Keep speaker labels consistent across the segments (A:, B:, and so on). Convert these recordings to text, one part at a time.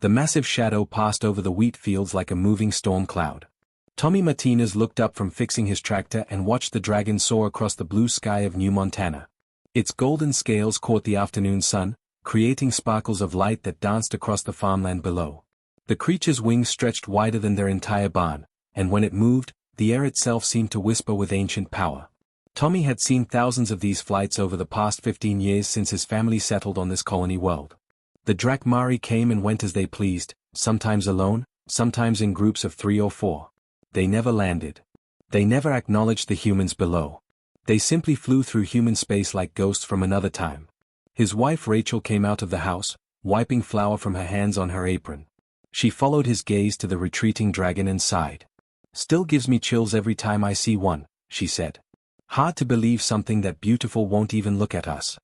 A: The massive shadow passed over the wheat fields like a moving storm cloud. Tommy Martinez looked up from fixing his tractor and watched the dragon soar across the blue sky of New Montana. Its golden scales caught the afternoon sun, creating sparkles of light that danced across the farmland below. The creature's wings stretched wider than their entire barn, and when it moved, the air itself seemed to whisper with ancient power. Tommy had seen thousands of these flights over the past 15 years since his family settled on this colony world. The Drakmari came and went as they pleased, sometimes alone, sometimes in groups of 3 or 4. They never landed. They never acknowledged the humans below. They simply flew through human space like ghosts from another time. His wife Rachel came out of the house, wiping flour from her hands on her apron. She followed his gaze to the retreating dragon and sighed. "Still gives me chills every time I see one," she said. "Hard to believe something that beautiful won't even look at us."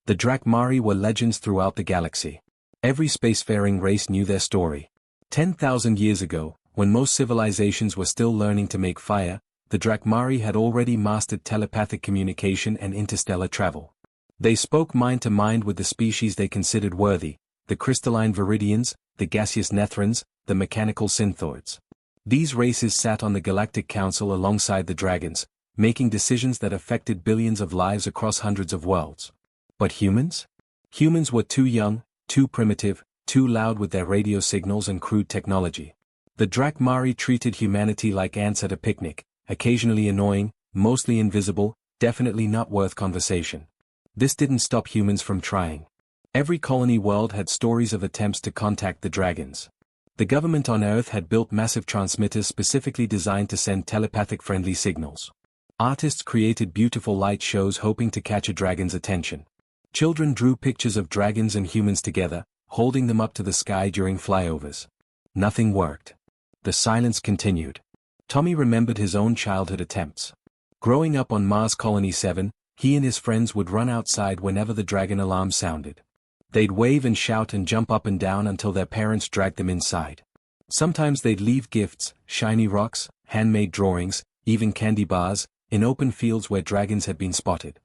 A: The Drakmari were legends throughout the galaxy. Every spacefaring race knew their story. 10,000 years ago, when most civilizations were still learning to make fire, the Drakmari had already mastered telepathic communication and interstellar travel. They spoke mind to mind with the species they considered worthy, the crystalline Viridians, the gaseous Nethrons, the mechanical Synthoids. These races sat on the Galactic Council alongside the dragons, making decisions that affected billions of lives across hundreds of worlds. But humans? Humans were too young, too primitive, too loud with their radio signals and crude technology. The Drakmari treated humanity like ants at a picnic, occasionally annoying, mostly invisible, definitely not worth conversation. This didn't stop humans from trying. Every colony world had stories of attempts to contact the dragons. The government on Earth had built massive transmitters specifically designed to send telepathic-friendly signals. Artists created beautiful light shows hoping to catch a dragon's attention. Children drew pictures of dragons and humans together, holding them up to the sky during flyovers. Nothing worked. The silence continued. Tommy remembered his own childhood attempts. Growing up on Mars Colony 7, he and his friends would run outside whenever the dragon alarm sounded. They'd wave and shout and jump up and down until their parents dragged them inside. Sometimes they'd leave gifts, shiny rocks, handmade drawings, even candy bars, in open fields where dragons had been spotted.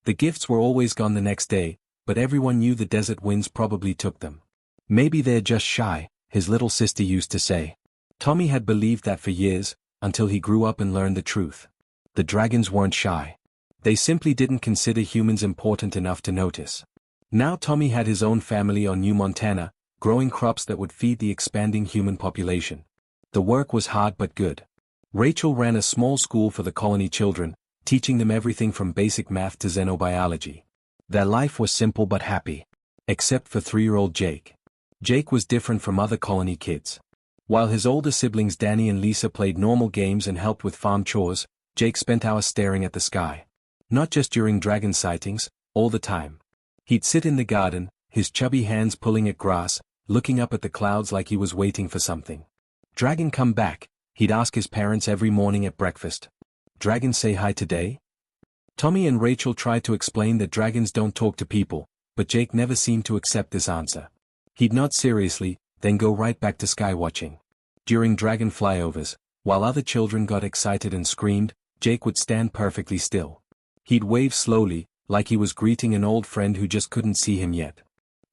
A: The gifts were always gone the next day, but everyone knew the desert winds probably took them. "Maybe they're just shy," his little sister used to say. Tommy had believed that for years, until he grew up and learned the truth. The dragons weren't shy. They simply didn't consider humans important enough to notice. Now Tommy had his own family on New Montana, growing crops that would feed the expanding human population. The work was hard but good. Rachel ran a small school for the colony children, teaching them everything from basic math to xenobiology. Their life was simple but happy. Except for 3-year-old Jake. Jake was different from other colony kids. While his older siblings Danny and Lisa played normal games and helped with farm chores, Jake spent hours staring at the sky. Not just during dragon sightings, all the time. He'd sit in the garden, his chubby hands pulling at grass, looking up at the clouds like he was waiting for something. "Dragon come back," he'd ask his parents every morning at breakfast. "Dragon say hi today?" Tommy and Rachel tried to explain that dragons don't talk to people, but Jake never seemed to accept this answer. He'd nod seriously, then go right back to sky watching. During dragon flyovers, while other children got excited and screamed, Jake would stand perfectly still. He'd wave slowly, like he was greeting an old friend who just couldn't see him yet.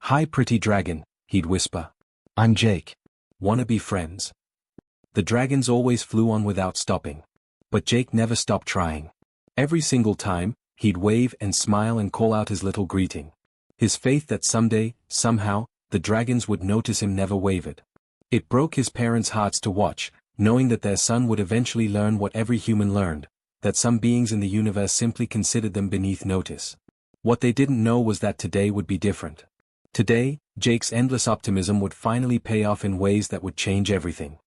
A: "Hi pretty dragon," he'd whisper. "I'm Jake. Wanna be friends?" The dragons always flew on without stopping. But Jake never stopped trying. Every single time, he'd wave and smile and call out his little greeting. His faith that someday, somehow, the dragons would notice him never wavered. It broke his parents' hearts to watch, knowing that their son would eventually learn what every human learned, that some beings in the universe simply considered them beneath notice. What they didn't know was that today would be different. Today, Jake's endless optimism would finally pay off in ways that would change everything.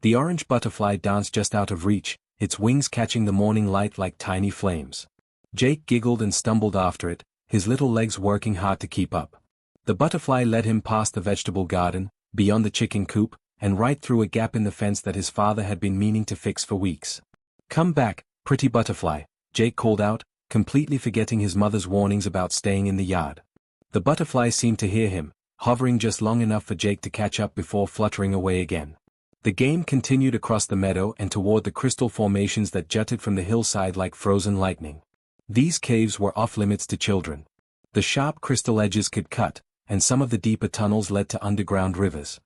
A: The orange butterfly danced just out of reach, its wings catching the morning light like tiny flames. Jake giggled and stumbled after it, his little legs working hard to keep up. The butterfly led him past the vegetable garden, beyond the chicken coop, and right through a gap in the fence that his father had been meaning to fix for weeks. "Come back, pretty butterfly," Jake called out, completely forgetting his mother's warnings about staying in the yard. The butterfly seemed to hear him, hovering just long enough for Jake to catch up before fluttering away again. The game continued across the meadow and toward the crystal formations that jutted from the hillside like frozen lightning. These caves were off-limits to children. The sharp crystal edges could cut, and some of the deeper tunnels led to underground rivers.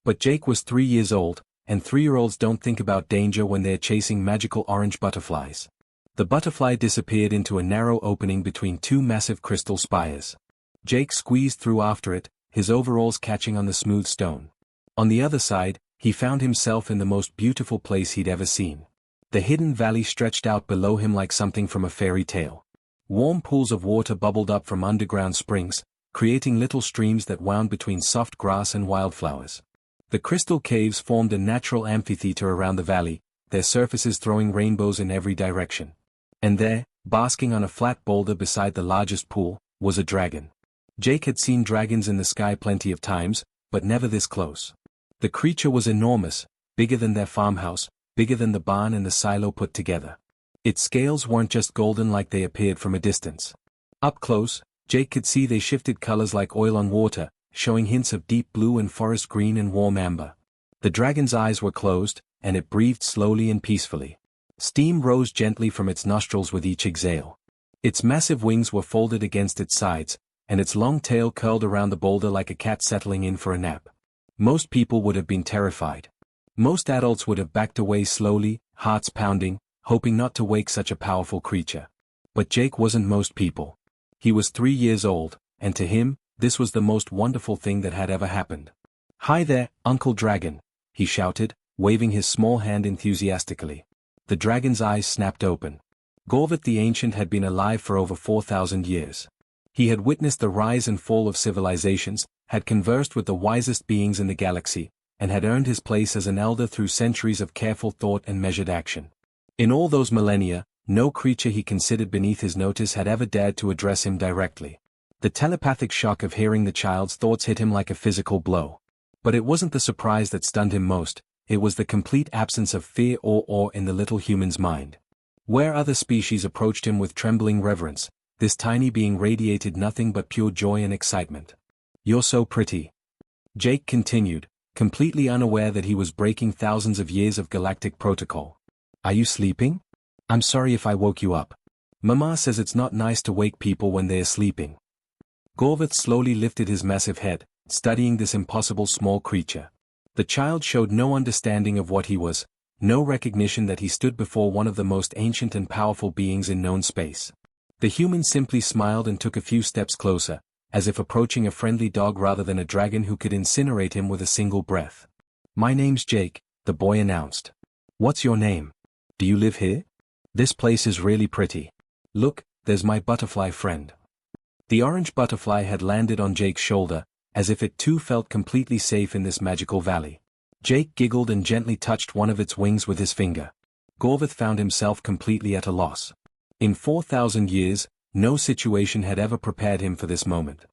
A: But Jake was 3 years old, and 3-year-olds don't think about danger when they're chasing magical orange butterflies. The butterfly disappeared into a narrow opening between two massive crystal spires. Jake squeezed through after it, his overalls catching on the smooth stone. On the other side, he found himself in the most beautiful place he'd ever seen. The hidden valley stretched out below him like something from a fairy tale. Warm pools of water bubbled up from underground springs, creating little streams that wound between soft grass and wildflowers. The crystal caves formed a natural amphitheater around the valley, their surfaces throwing rainbows in every direction. And there, basking on a flat boulder beside the largest pool, was a dragon. Jake had seen dragons in the sky plenty of times, but never this close. The creature was enormous, bigger than their farmhouse, bigger than the barn and the silo put together. Its scales weren't just golden like they appeared from a distance. Up close, Jake could see they shifted colors like oil on water, showing hints of deep blue and forest green and warm amber. The dragon's eyes were closed, and it breathed slowly and peacefully. Steam rose gently from its nostrils with each exhale. Its massive wings were folded against its sides, and its long tail curled around the boulder like a cat settling in for a nap. Most people would have been terrified. Most adults would have backed away slowly, hearts pounding, hoping not to wake such a powerful creature. But Jake wasn't most people. He was 3 years old, and to him, this was the most wonderful thing that had ever happened. "Hi there, Uncle Dragon," he shouted, waving his small hand enthusiastically. The dragon's eyes snapped open. Gorvith the Ancient had been alive for over 4,000 years. He had witnessed the rise and fall of civilizations, had conversed with the wisest beings in the galaxy, and had earned his place as an elder through centuries of careful thought and measured action. In all those millennia, no creature he considered beneath his notice had ever dared to address him directly. The telepathic shock of hearing the child's thoughts hit him like a physical blow. But it wasn't the surprise that stunned him most, it was the complete absence of fear or awe in the little human's mind. Where other species approached him with trembling reverence, this tiny being radiated nothing but pure joy and excitement. "You're so pretty," Jake continued, completely unaware that he was breaking thousands of years of galactic protocol. "Are you sleeping? I'm sorry if I woke you up. Mama says it's not nice to wake people when they're sleeping." Gorvith slowly lifted his massive head, studying this impossible small creature. The child showed no understanding of what he was, no recognition that he stood before one of the most ancient and powerful beings in known space. The human simply smiled and took a few steps closer, as if approaching a friendly dog rather than a dragon who could incinerate him with a single breath. "My name's Jake," the boy announced. "What's your name? Do you live here? This place is really pretty. Look, there's my butterfly friend." The orange butterfly had landed on Jake's shoulder, as if it too felt completely safe in this magical valley. Jake giggled and gently touched one of its wings with his finger. Gorvith found himself completely at a loss. In 4,000 years, no situation had ever prepared him for this moment.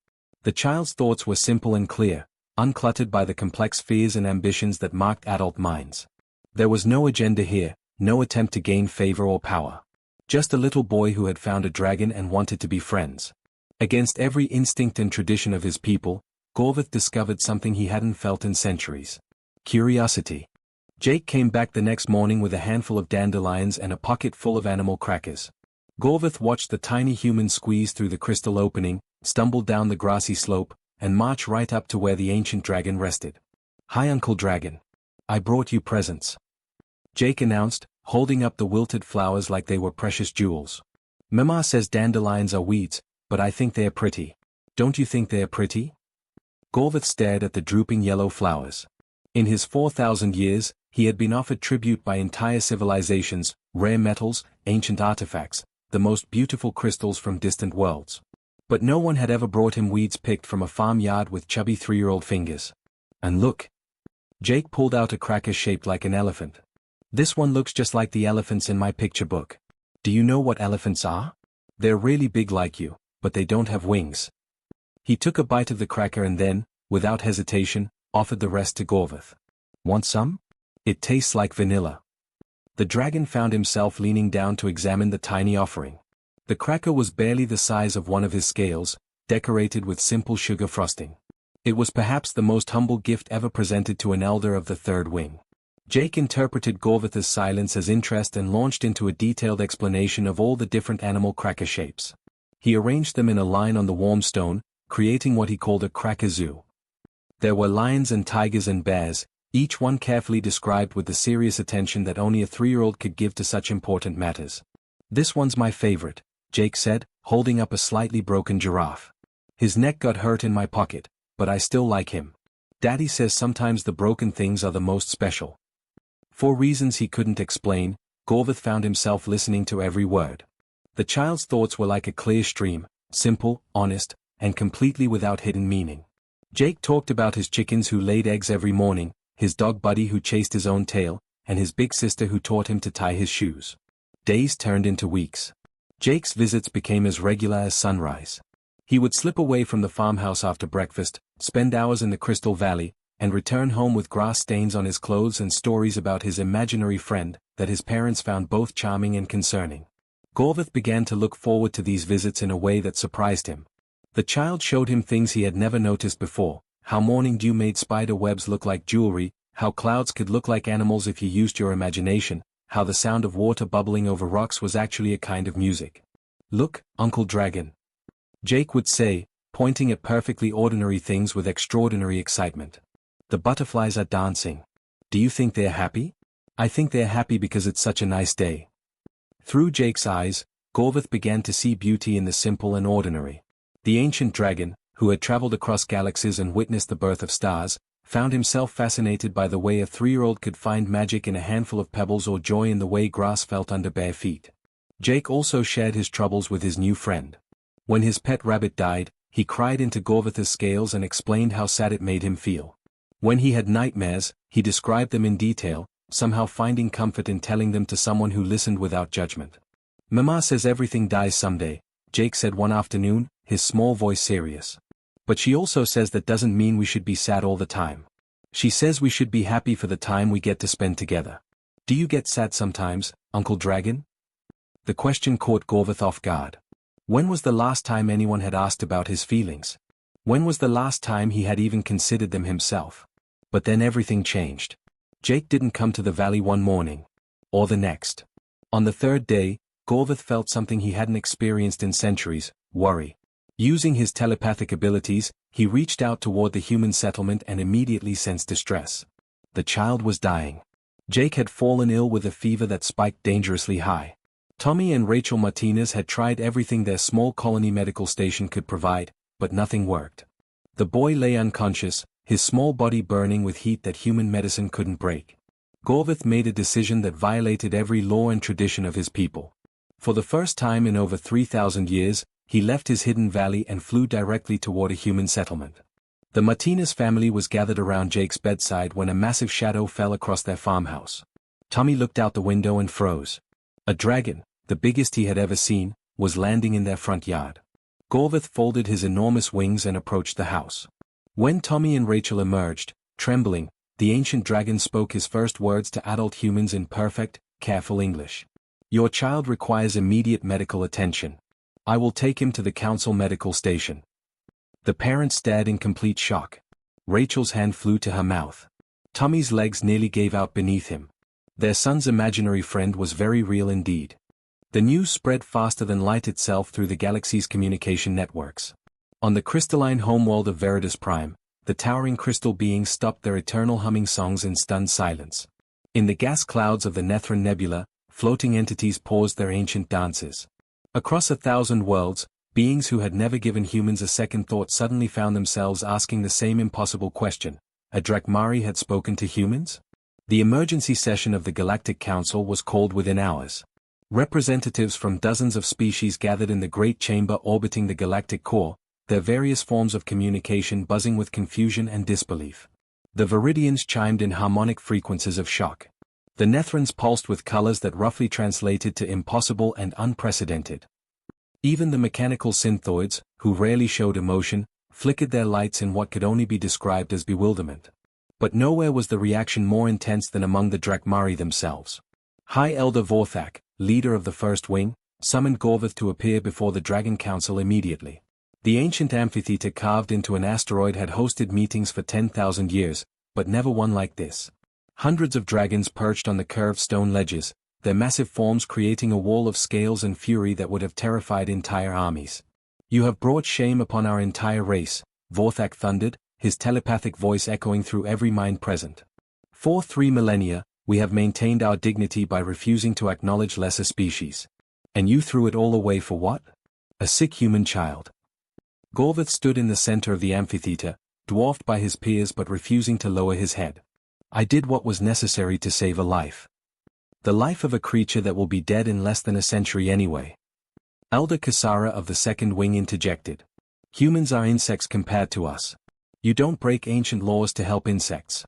A: The child's thoughts were simple and clear, uncluttered by the complex fears and ambitions that marked adult minds. There was no agenda here, no attempt to gain favor or power. Just a little boy who had found a dragon and wanted to be friends. Against every instinct and tradition of his people, Gorvith discovered something he hadn't felt in centuries. Curiosity. Jake came back the next morning with a handful of dandelions and a pocket full of animal crackers. Gorvith watched the tiny human squeeze through the crystal opening, stumble down the grassy slope, and march right up to where the ancient dragon rested. "Hi Uncle Dragon. I brought you presents," Jake announced, holding up the wilted flowers like they were precious jewels. "Mama says dandelions are weeds, but I think they're pretty. Don't you think they're pretty?" Gorvith stared at the drooping yellow flowers. In his 4,000 years, he had been offered tribute by entire civilizations, rare metals, ancient artifacts, the most beautiful crystals from distant worlds. But no one had ever brought him weeds picked from a farmyard with chubby 3-year-old fingers. "And look." Jake pulled out a cracker shaped like an elephant. "This one looks just like the elephants in my picture book. Do you know what elephants are? They're really big like you, but they don't have wings." He took a bite of the cracker and then, without hesitation, offered the rest to Gorvith. "Want some? It tastes like vanilla." The dragon found himself leaning down to examine the tiny offering. The cracker was barely the size of one of his scales, decorated with simple sugar frosting. It was perhaps the most humble gift ever presented to an elder of the third wing. Jake interpreted Gorvith's silence as interest and launched into a detailed explanation of all the different animal cracker shapes. He arranged them in a line on the warm stone, creating what he called a cracker zoo. There were lions and tigers and bears, each one carefully described with the serious attention that only a 3-year-old could give to such important matters. "This one's my favorite," Jake said, holding up a slightly broken giraffe. "His neck got hurt in my pocket, but I still like him. Daddy says sometimes the broken things are the most special." For reasons he couldn't explain, Gorvith found himself listening to every word. The child's thoughts were like a clear stream, simple, honest, and completely without hidden meaning. Jake talked about his chickens who laid eggs every morning, his dog Buddy who chased his own tail, and his big sister who taught him to tie his shoes. Days turned into weeks. Jake's visits became as regular as sunrise. He would slip away from the farmhouse after breakfast, spend hours in the Crystal Valley, and return home with grass stains on his clothes and stories about his imaginary friend that his parents found both charming and concerning. Gorvith began to look forward to these visits in a way that surprised him. The child showed him things he had never noticed before, how morning dew made spider webs look like jewelry, how clouds could look like animals if you used your imagination, how the sound of water bubbling over rocks was actually a kind of music. "Look, Uncle Dragon," Jake would say, pointing at perfectly ordinary things with extraordinary excitement. "The butterflies are dancing. Do you think they're happy? I think they're happy because it's such a nice day." Through Jake's eyes, Gorvith began to see beauty in the simple and ordinary. The ancient dragon, who had traveled across galaxies and witnessed the birth of stars, found himself fascinated by the way a 3-year-old could find magic in a handful of pebbles or joy in the way grass felt under bare feet. Jake also shared his troubles with his new friend. When his pet rabbit died, he cried into Gorvith's scales and explained how sad it made him feel. When he had nightmares, he described them in detail, somehow finding comfort in telling them to someone who listened without judgment. "Mama says everything dies someday," Jake said one afternoon, his small voice serious. "But she also says that doesn't mean we should be sad all the time. She says we should be happy for the time we get to spend together. Do you get sad sometimes, Uncle Dragon?" The question caught Gorvith off guard. When was the last time anyone had asked about his feelings? When was the last time he had even considered them himself? But then everything changed. Jake didn't come to the valley one morning. Or the next. On the third day, Gorvith felt something he hadn't experienced in centuries: worry. Using his telepathic abilities, he reached out toward the human settlement and immediately sensed distress. The child was dying. Jake had fallen ill with a fever that spiked dangerously high. Tommy and Rachel Martinez had tried everything their small colony medical station could provide, but nothing worked. The boy lay unconscious, his small body burning with heat that human medicine couldn't break. Gorvith made a decision that violated every law and tradition of his people. For the first time in over 3,000 years, he left his hidden valley and flew directly toward a human settlement. The Martinez family was gathered around Jake's bedside when a massive shadow fell across their farmhouse. Tommy looked out the window and froze. A dragon, the biggest he had ever seen, was landing in their front yard. Gorvith folded his enormous wings and approached the house. When Tommy and Rachel emerged, trembling, the ancient dragon spoke his first words to adult humans in perfect, careful English. "Your child requires immediate medical attention. I will take him to the council medical station." The parents stared in complete shock. Rachel's hand flew to her mouth. Tommy's legs nearly gave out beneath him. Their son's imaginary friend was very real indeed. The news spread faster than light itself through the galaxy's communication networks. On the crystalline homeworld of Veritas Prime, the towering crystal beings stopped their eternal humming songs in stunned silence. In the gas clouds of the Nethran Nebula, floating entities paused their ancient dances. Across 1,000 worlds, beings who had never given humans a second thought suddenly found themselves asking the same impossible question: a Drakmari had spoken to humans? The emergency session of the Galactic Council was called within hours. Representatives from dozens of species gathered in the great chamber orbiting the galactic core, their various forms of communication buzzing with confusion and disbelief. The Viridians chimed in harmonic frequencies of shock. The Nethrans pulsed with colors that roughly translated to impossible and unprecedented. Even the mechanical synthoids, who rarely showed emotion, flickered their lights in what could only be described as bewilderment. But nowhere was the reaction more intense than among the Drakmari themselves. High Elder Vorthak, leader of the First Wing, summoned Gorvith to appear before the Dragon Council immediately. The ancient amphitheater carved into an asteroid had hosted meetings for 10,000 years, but never one like this. Hundreds of dragons perched on the curved stone ledges, their massive forms creating a wall of scales and fury that would have terrified entire armies. "You have brought shame upon our entire race," Vorthak thundered, his telepathic voice echoing through every mind present. For 3 millennia, we have maintained our dignity by refusing to acknowledge lesser species. And you threw it all away for what? A sick human child. Gorvith stood in the center of the amphitheater, dwarfed by his peers but refusing to lower his head. I did what was necessary to save a life. The life of a creature that will be dead in less than a century anyway. Elder Kasara of the Second Wing interjected. Humans are insects compared to us. You don't break ancient laws to help insects.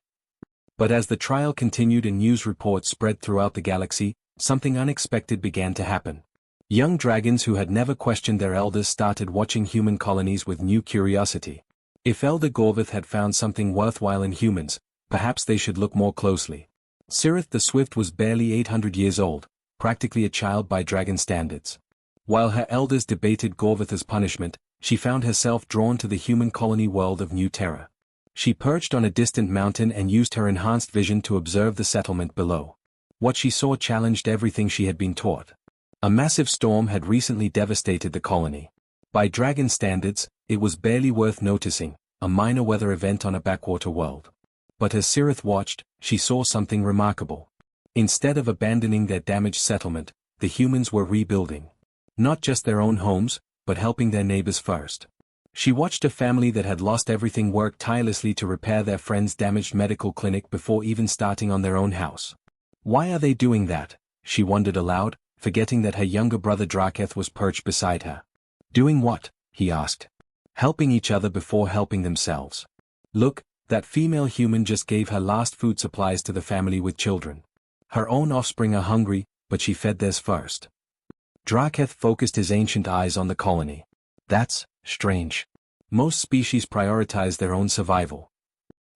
A: But as the trial continued and news reports spread throughout the galaxy, something unexpected began to happen. Young dragons who had never questioned their elders started watching human colonies with new curiosity. If Elder Gorvith had found something worthwhile in humans, perhaps they should look more closely. Cirith the Swift was barely 800 years old, practically a child by dragon standards. While her elders debated Gorvith's punishment, she found herself drawn to the human colony world of New Terra. She perched on a distant mountain and used her enhanced vision to observe the settlement below. What she saw challenged everything she had been taught. A massive storm had recently devastated the colony. By dragon standards, it was barely worth noticing, a minor weather event on a backwater world. But as Cirith watched, she saw something remarkable. Instead of abandoning their damaged settlement, the humans were rebuilding. Not just their own homes, but helping their neighbors first. She watched a family that had lost everything work tirelessly to repair their friend's damaged medical clinic before even starting on their own house. Why are they doing that? She wondered aloud, forgetting that her younger brother Draketh was perched beside her. Doing what? He asked. Helping each other before helping themselves. Look, that female human just gave her last food supplies to the family with children. Her own offspring are hungry, but she fed theirs first. Draketh focused his ancient eyes on the colony. That's strange. Most species prioritize their own survival.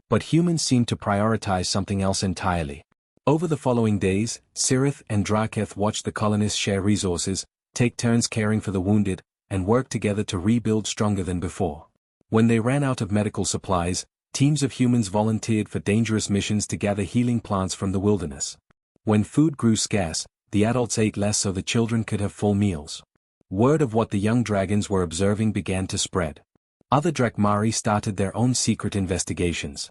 A: But humans seem to prioritize something else entirely. Over the following days, Cirith and Draketh watched the colonists share resources, take turns caring for the wounded, and work together to rebuild stronger than before. When they ran out of medical supplies, teams of humans volunteered for dangerous missions to gather healing plants from the wilderness. When food grew scarce, the adults ate less so the children could have full meals. Word of what the young dragons were observing began to spread. Other Drakmari started their own secret investigations.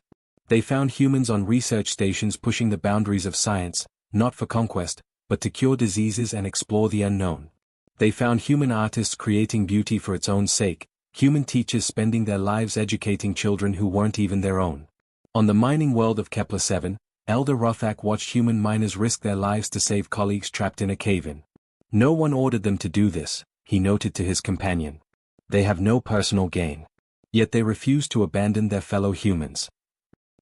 A: They found humans on research stations pushing the boundaries of science, not for conquest, but to cure diseases and explore the unknown. They found human artists creating beauty for its own sake, human teachers spending their lives educating children who weren't even their own. On the mining world of Kepler 7, Elder Rothak watched human miners risk their lives to save colleagues trapped in a cave-in. No one ordered them to do this, he noted to his companion. They have no personal gain. Yet they refuse to abandon their fellow humans.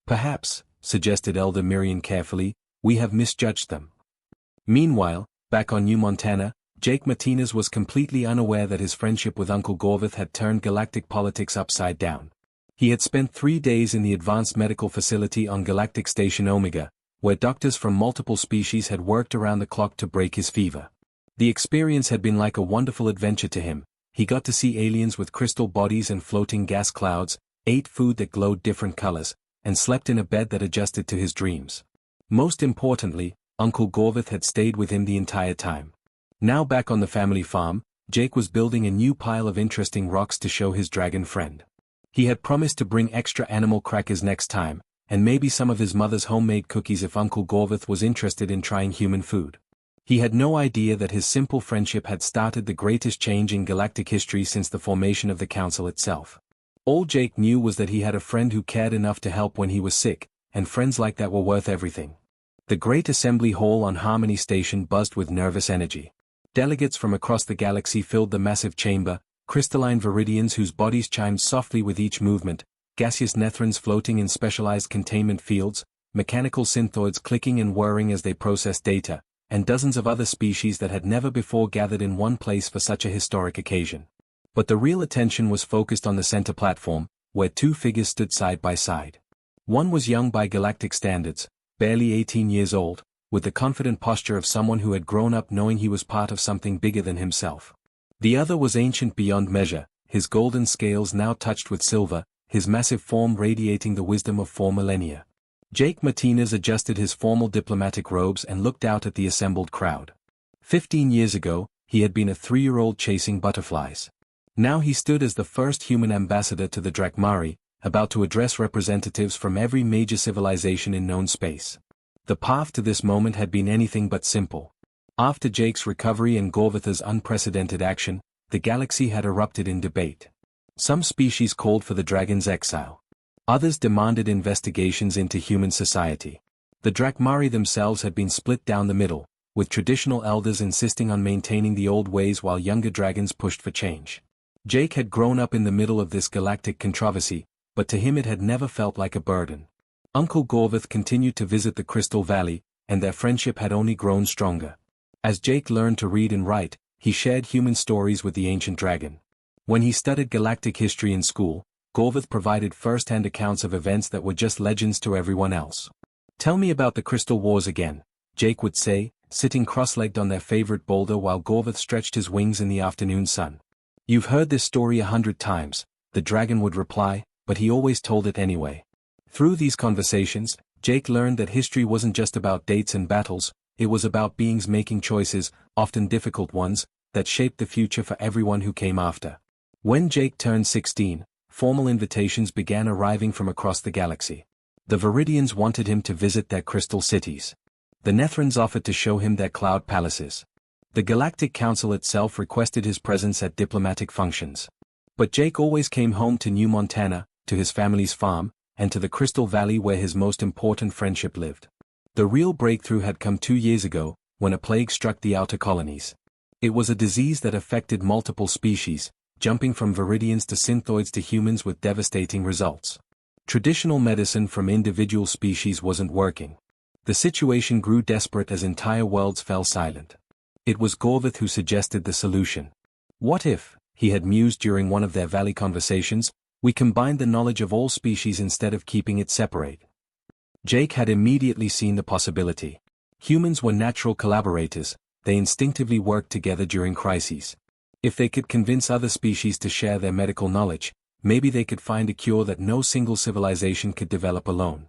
A: Perhaps, suggested Elder Miriam carefully, we have misjudged them. Meanwhile, back on New Montana, Jake Martinez was completely unaware that his friendship with Uncle Gorvith had turned galactic politics upside down. He had spent 3 days in the advanced medical facility on Galactic Station Omega, where doctors from multiple species had worked around the clock to break his fever. The experience had been like a wonderful adventure to him. He got to see aliens with crystal bodies and floating gas clouds, ate food that glowed different colors, and slept in a bed that adjusted to his dreams. Most importantly, Uncle Gorvith had stayed with him the entire time. Now back on the family farm, Jake was building a new pile of interesting rocks to show his dragon friend. He had promised to bring extra animal crackers next time, and maybe some of his mother's homemade cookies if Uncle Gorvith was interested in trying human food. He had no idea that his simple friendship had started the greatest change in galactic history since the formation of the Council itself. All Jake knew was that he had a friend who cared enough to help when he was sick, and friends like that were worth everything. The great assembly hall on Harmony Station buzzed with nervous energy. Delegates from across the galaxy filled the massive chamber, crystalline viridians whose bodies chimed softly with each movement, gaseous nethrons floating in specialized containment fields, mechanical synthoids clicking and whirring as they processed data, and dozens of other species that had never before gathered in one place for such a historic occasion. But the real attention was focused on the center platform, where 2 figures stood side by side. One was young by galactic standards, barely 18 years old, with the confident posture of someone who had grown up knowing he was part of something bigger than himself. The other was ancient beyond measure, his golden scales now touched with silver, his massive form radiating the wisdom of 4 millennia. Jake Martinez adjusted his formal diplomatic robes and looked out at the assembled crowd. 15 years ago, he had been a 3-year-old chasing butterflies. Now he stood as the first human ambassador to the Drakmari, about to address representatives from every major civilization in known space. The path to this moment had been anything but simple. After Jake's recovery and Gorvatha's unprecedented action, the galaxy had erupted in debate. Some species called for the dragon's exile. Others demanded investigations into human society. The Drakmari themselves had been split down the middle, with traditional elders insisting on maintaining the old ways while younger dragons pushed for change. Jake had grown up in the middle of this galactic controversy, but to him it had never felt like a burden. Uncle Gorvath continued to visit the Crystal Valley, and their friendship had only grown stronger. As Jake learned to read and write, he shared human stories with the ancient dragon. When he studied galactic history in school, Gorvath provided first-hand accounts of events that were just legends to everyone else. "Tell me about the Crystal Wars again," Jake would say, sitting cross-legged on their favorite boulder while Gorvath stretched his wings in the afternoon sun. "You've heard this story 100 times, the dragon would reply, but he always told it anyway. Through these conversations, Jake learned that history wasn't just about dates and battles, it was about beings making choices, often difficult ones, that shaped the future for everyone who came after. When Jake turned 16, formal invitations began arriving from across the galaxy. The Viridians wanted him to visit their crystal cities. The Nethrons offered to show him their cloud palaces. The Galactic Council itself requested his presence at diplomatic functions. But Jake always came home to New Montana, to his family's farm, and to the Crystal Valley where his most important friendship lived. The real breakthrough had come 2 years ago, when a plague struck the outer colonies. It was a disease that affected multiple species, jumping from Viridians to Synthoids to humans with devastating results. Traditional medicine from individual species wasn't working. The situation grew desperate as entire worlds fell silent. It was Gorvath who suggested the solution. "What if," he had mused during one of their valley conversations, "we combined the knowledge of all species instead of keeping it separate?" Jake had immediately seen the possibility. Humans were natural collaborators, they instinctively worked together during crises. If they could convince other species to share their medical knowledge, maybe they could find a cure that no single civilization could develop alone.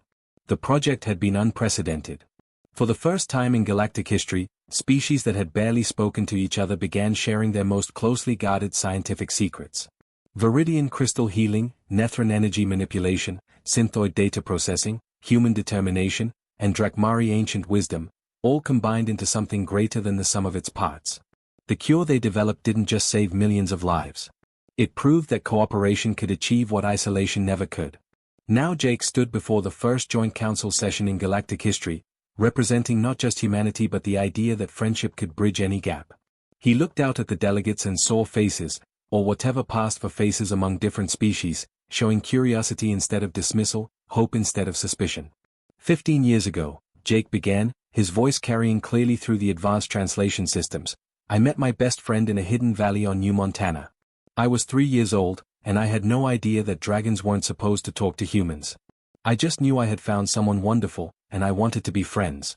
A: The project had been unprecedented. For the first time in galactic history, species that had barely spoken to each other began sharing their most closely guarded scientific secrets. Viridian crystal healing, Nethran energy manipulation, Synthoid data processing, human determination, and Drakmari ancient wisdom, all combined into something greater than the sum of its parts. The cure they developed didn't just save millions of lives. It proved that cooperation could achieve what isolation never could. Now Jake stood before the first joint council session in galactic history, representing not just humanity but the idea that friendship could bridge any gap. He looked out at the delegates and saw faces, or whatever passed for faces among different species, showing curiosity instead of dismissal, hope instead of suspicion. 15 years ago, Jake began, his voice carrying clearly through the advanced translation systems, "I met my best friend in a hidden valley on New Montana. I was 3 years old, and I had no idea that dragons weren't supposed to talk to humans. I just knew I had found someone wonderful, and I wanted to be friends."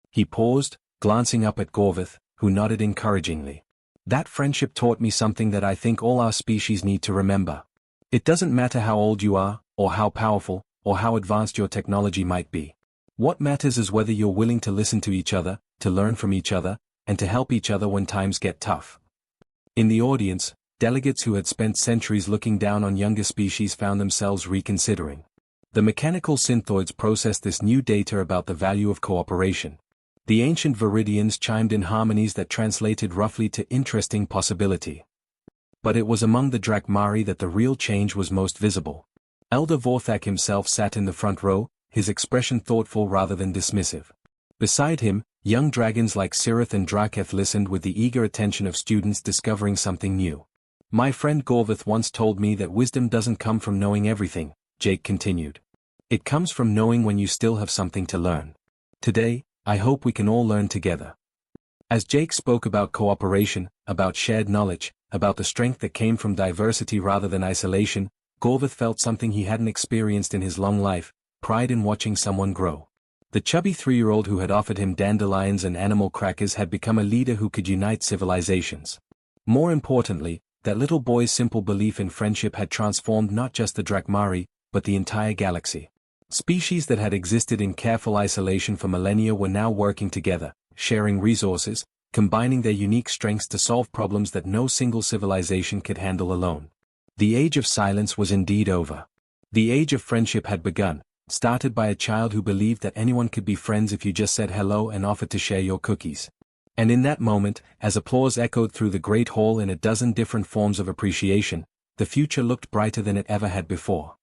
A: He paused, glancing up at Gorvath, who nodded encouragingly. "That friendship taught me something that I think all our species need to remember. It doesn't matter how old you are, or how powerful, or how advanced your technology might be. What matters is whether you're willing to listen to each other, to learn from each other, and to help each other when times get tough." In the audience, delegates who had spent centuries looking down on younger species found themselves reconsidering. The mechanical Synthoids processed this new data about the value of cooperation. The ancient Viridians chimed in harmonies that translated roughly to interesting possibility. But it was among the Drakmari that the real change was most visible. Elder Vorthak himself sat in the front row, his expression thoughtful rather than dismissive. Beside him, young dragons like Sirith and Draketh listened with the eager attention of students discovering something new. "My friend Gorvath once told me that wisdom doesn't come from knowing everything," Jake continued. "It comes from knowing when you still have something to learn. Today, I hope we can all learn together." As Jake spoke about cooperation, about shared knowledge, about the strength that came from diversity rather than isolation, Gorvath felt something he hadn't experienced in his long life: pride in watching someone grow. The chubby 3-year-old who had offered him dandelions and animal crackers had become a leader who could unite civilizations. More importantly, that little boy's simple belief in friendship had transformed not just the Drakmari, but the entire galaxy. Species that had existed in careful isolation for millennia were now working together, sharing resources, combining their unique strengths to solve problems that no single civilization could handle alone. The age of silence was indeed over. The age of friendship had begun, started by a child who believed that anyone could be friends if you just said hello and offered to share your cookies. And in that moment, as applause echoed through the great hall in a dozen different forms of appreciation, the future looked brighter than it ever had before.